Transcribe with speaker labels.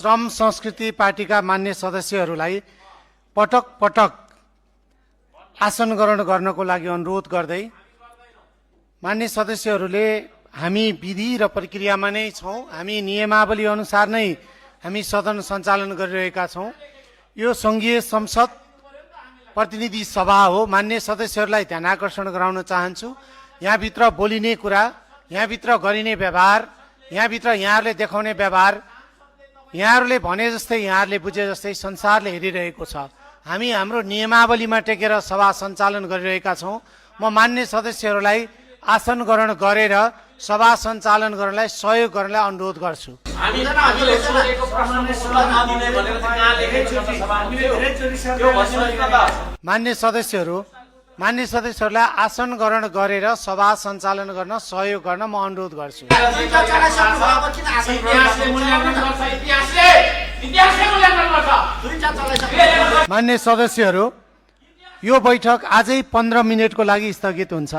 Speaker 1: श्रम संस्कृति पार्टीका मान्य सदस्यहरूलाई पटक पटक आसन ग्रहण गर्नको लागि अनुरोध गर्दै मान्य सदस्यहरूले हामी विधि र प्रक्रियामा नै छौं, हामी नियमावली अनुसार नै हामी सदन सञ्चालन गरिरहेका छौं। यो संघीय संसद प्रतिनिधि सभा हो। मान्य सदस्यहरूलाई ध्यान आकर्षण गराउन चाहन्छु, यहाँभित्र बोलिने कुरा, यहाँभित्र गरिने व्यवहार, यहाँभित्र यहाँहरूले देखाउने व्यवहार, यहाँहरूले भने जस्तै यहाँहरूले बुझे जस्तै संसारले हेरिरहेको छ। हामी हाम्रो नियमावलीमा टेकेर सभा सञ्चालन गरिरहेका छौं। म मान्य सदस्यहरूलाई आसन ग्रहण गरेर सभा सञ्चालन गर्नलाई सहयोग गर्नलाई अनुरोध गर्छु। मान्य सदस्यहरूलाई आसन ग्रहण गरेर सभा सञ्चालन गर्न सहयोग गर्न म अनुरोध गर्छु। मान्य सदस्यहरू, यो बैठक आजै 15 मिनेटको लागि स्थगित हुन्छ।